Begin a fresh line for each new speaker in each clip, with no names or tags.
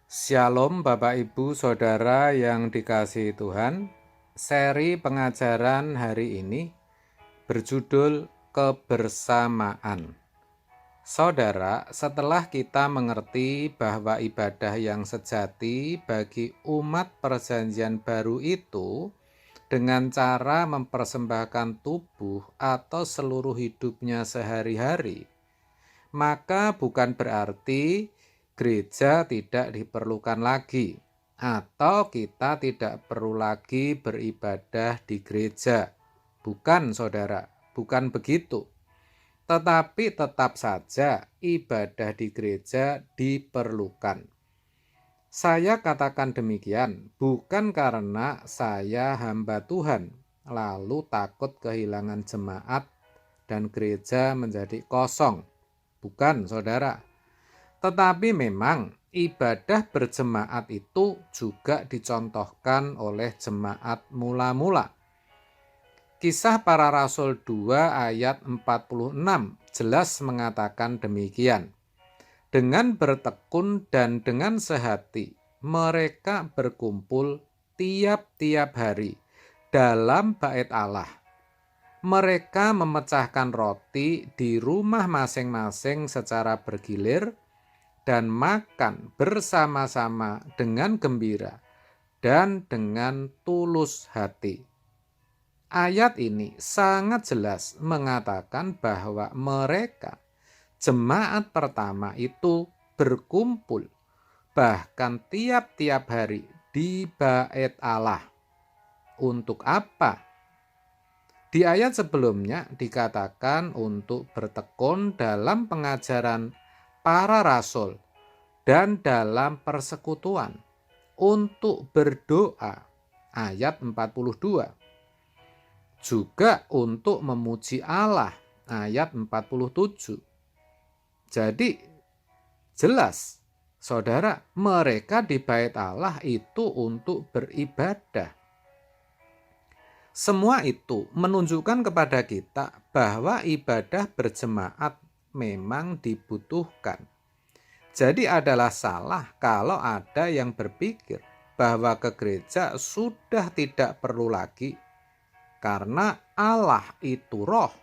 Shalom Bapak Ibu Saudara yang dikasihi Tuhan. Seri pengajaran hari ini berjudul Kebersamaan. Saudara, setelah kita mengerti bahwa ibadah yang sejati bagi umat perjanjian baru itu dengan cara mempersembahkan tubuh atau seluruh hidupnya sehari-hari, maka bukan berarti gereja tidak diperlukan lagi, atau kita tidak perlu lagi beribadah di gereja. Bukan, saudara, bukan begitu. Tetapi tetap saja ibadah di gereja diperlukan. Saya katakan demikian bukan karena saya hamba Tuhan, lalu takut kehilangan jemaat dan gereja menjadi kosong. Bukan, saudara. Tetapi memang ibadah berjemaat itu juga dicontohkan oleh jemaat mula-mula. Kisah Para Rasul 2 ayat 46 jelas mengatakan demikian. Dengan bertekun dan dengan sehati, mereka berkumpul tiap-tiap hari dalam bait Allah. Mereka memecahkan roti di rumah masing-masing secara bergilir dan makan bersama-sama dengan gembira dan dengan tulus hati. Ayat ini sangat jelas mengatakan bahwa mereka, jemaat pertama itu berkumpul bahkan tiap-tiap hari di bait Allah. Untuk apa? Di ayat sebelumnya dikatakan untuk bertekun dalam pengajaran para rasul dan dalam persekutuan, untuk berdoa, ayat 42. Juga untuk memuji Allah, ayat 47. Jadi jelas, saudara, mereka di bait Allah itu untuk beribadah. Semua itu menunjukkan kepada kita bahwa ibadah berjemaat memang dibutuhkan. Jadi adalah salah kalau ada yang berpikir bahwa ke gereja sudah tidak perlu lagi karena Allah itu roh,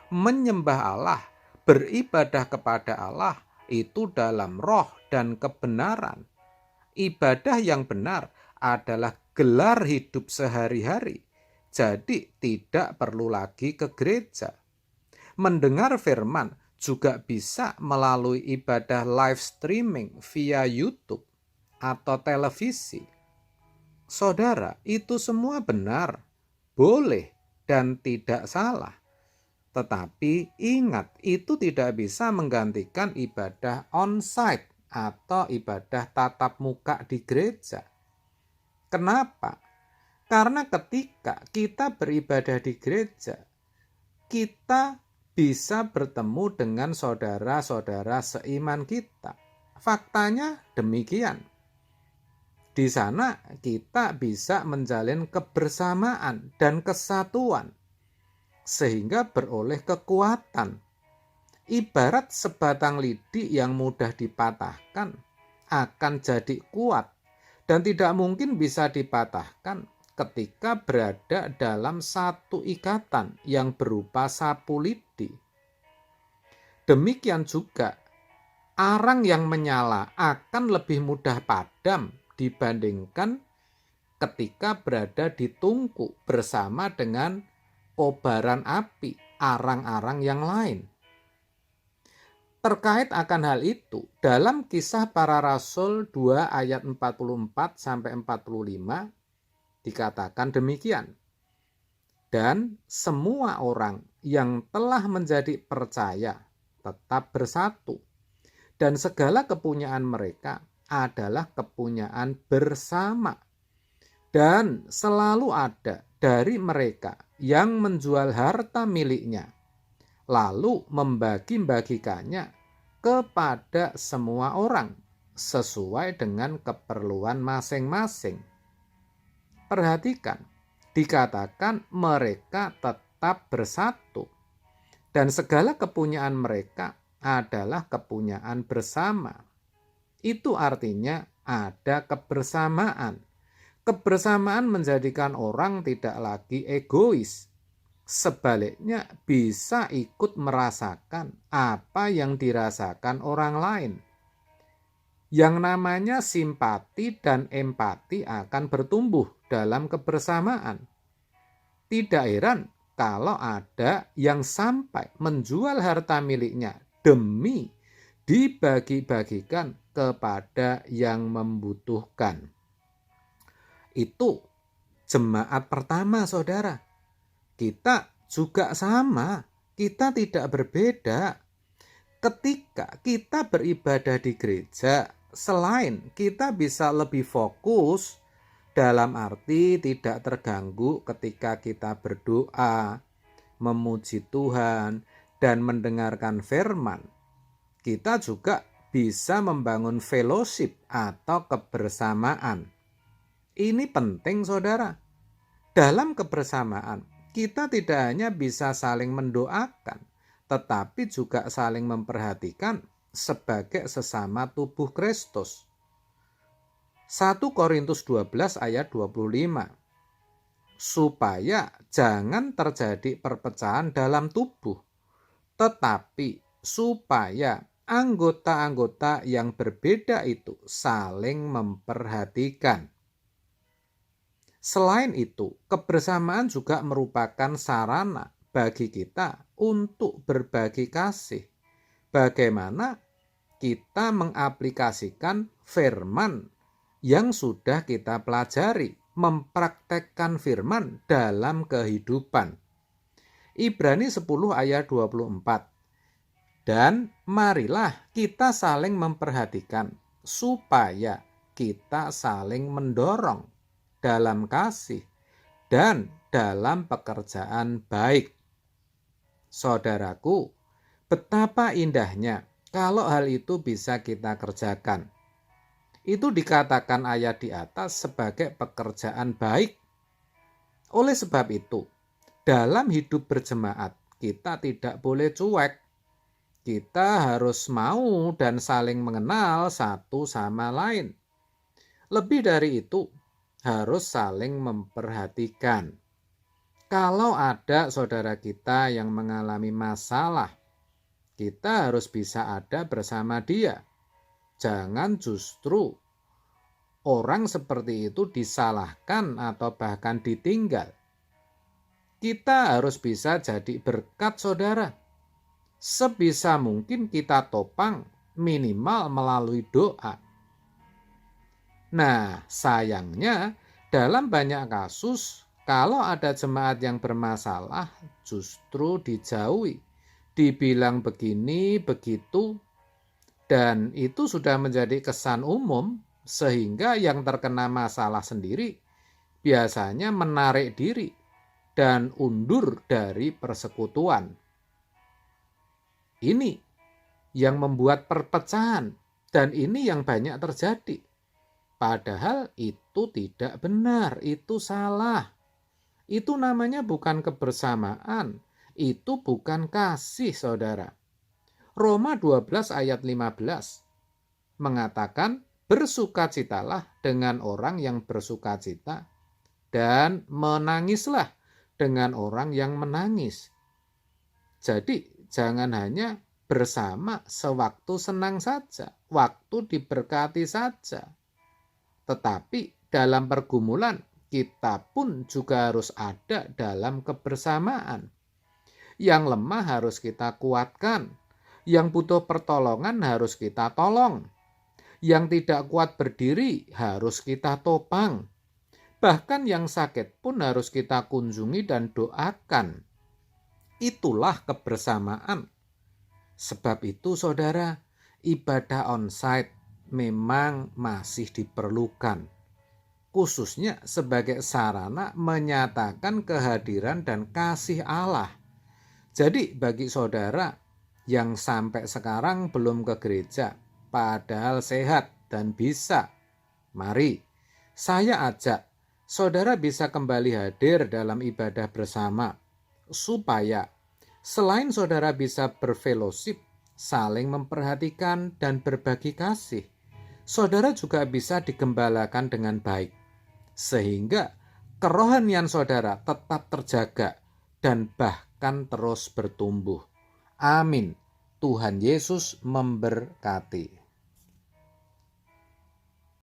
menyembah Allah, beribadah kepada Allah itu dalam roh dan kebenaran. Ibadah yang benar adalah gelar hidup sehari-hari. Jadi tidak perlu lagi ke gereja. Mendengar firman juga bisa melalui ibadah live streaming via YouTube atau televisi. Saudara, itu semua benar, boleh, dan tidak salah. Tetapi ingat, itu tidak bisa menggantikan ibadah on-site atau ibadah tatap muka di gereja. Kenapa? Karena ketika kita beribadah di gereja, kita bisa bertemu dengan saudara-saudara seiman kita. Faktanya demikian. Di sana kita bisa menjalin kebersamaan dan kesatuan, sehingga beroleh kekuatan. Ibarat sebatang lidi yang mudah dipatahkan, akan jadi kuat dan tidak mungkin bisa dipatahkan ketika berada dalam satu ikatan yang berupa sapu lidi. Demikian juga, arang yang menyala akan lebih mudah padam dibandingkan ketika berada di tungku bersama dengan kobaran api, arang-arang yang lain. Terkait akan hal itu, dalam Kisah Para Rasul 2 ayat 44-45 dikatakan demikian. Dan semua orang yang telah menjadi percaya tetap bersatu, dan segala kepunyaan mereka adalah kepunyaan bersama. Dan selalu ada dari mereka yang menjual harta miliknya, lalu membagi-bagikannya kepada semua orang sesuai dengan keperluan masing-masing. Perhatikan, dikatakan mereka tetap bersatu dan segala kepunyaan mereka adalah kepunyaan bersama. Itu artinya ada kebersamaan. Kebersamaan menjadikan orang tidak lagi egois. Sebaliknya bisa ikut merasakan apa yang dirasakan orang lain. Yang namanya simpati dan empati akan bertumbuh dalam kebersamaan. Tidak heran kalau ada yang sampai menjual harta miliknya demi dibagi-bagikan kepada yang membutuhkan. Itu jemaat pertama, saudara. Kita juga sama, kita tidak berbeda. Ketika kita beribadah di gereja, selain kita bisa lebih fokus, dalam arti tidak terganggu ketika kita berdoa, memuji Tuhan, dan mendengarkan firman, kita juga bisa membangun fellowship atau kebersamaan. Ini penting, saudara. Dalam kebersamaan, kita tidak hanya bisa saling mendoakan, tetapi juga saling memperhatikan sebagai sesama tubuh Kristus. 1 Korintus 12 ayat 25. Supaya jangan terjadi perpecahan dalam tubuh, tetapi supaya anggota-anggota yang berbeda itu saling memperhatikan. Selain itu, kebersamaan juga merupakan sarana bagi kita untuk berbagi kasih. Bagaimana kita mengaplikasikan firman yang sudah kita pelajari, mempraktekkan firman dalam kehidupan. Ibrani 10 ayat 24. Dan marilah kita saling memperhatikan supaya kita saling mendorong dalam kasih dan dalam pekerjaan baik. Saudaraku, betapa indahnya kalau hal itu bisa kita kerjakan. Itu dikatakan ayat di atas sebagai pekerjaan baik. Oleh sebab itu, dalam hidup berjemaat, kita tidak boleh cuek. Kita harus mau dan saling mengenal satu sama lain. Lebih dari itu, harus saling memperhatikan. Kalau ada saudara kita yang mengalami masalah, kita harus bisa ada bersama dia. Jangan justru orang seperti itu disalahkan atau bahkan ditinggal. Kita harus bisa jadi berkat, saudara. Sebisa mungkin kita topang minimal melalui doa. Nah, sayangnya dalam banyak kasus, kalau ada jemaat yang bermasalah justru dijauhi. Dibilang begini, begitu, dan itu sudah menjadi kesan umum sehingga yang terkena masalah sendiri biasanya menarik diri dan undur dari persekutuan. Ini yang membuat perpecahan dan ini yang banyak terjadi. Padahal itu tidak benar, itu salah. Itu namanya bukan kebersamaan, itu bukan kasih, saudara. Roma 12 ayat 15 mengatakan, bersukacitalah dengan orang yang bersukacita dan menangislah dengan orang yang menangis. Jadi jangan hanya bersama sewaktu senang saja, waktu diberkati saja. Tetapi dalam pergumulan kita pun juga harus ada dalam kebersamaan. Yang lemah harus kita kuatkan. Yang butuh pertolongan harus kita tolong. Yang tidak kuat berdiri harus kita topang. Bahkan yang sakit pun harus kita kunjungi dan doakan. Itulah kebersamaan. Sebab itu, saudara, ibadah onsite memang masih diperlukan, khususnya sebagai sarana menyatakan kehadiran dan kasih Allah. Jadi bagi saudara yang sampai sekarang belum ke gereja, padahal sehat dan bisa, mari saya ajak saudara bisa kembali hadir dalam ibadah bersama, supaya selain saudara bisa berfellowship, saling memperhatikan dan berbagi kasih, saudara juga bisa digembalakan dengan baik, sehingga kerohanian saudara tetap terjaga dan bahkan terus bertumbuh. Amin. Tuhan Yesus memberkati.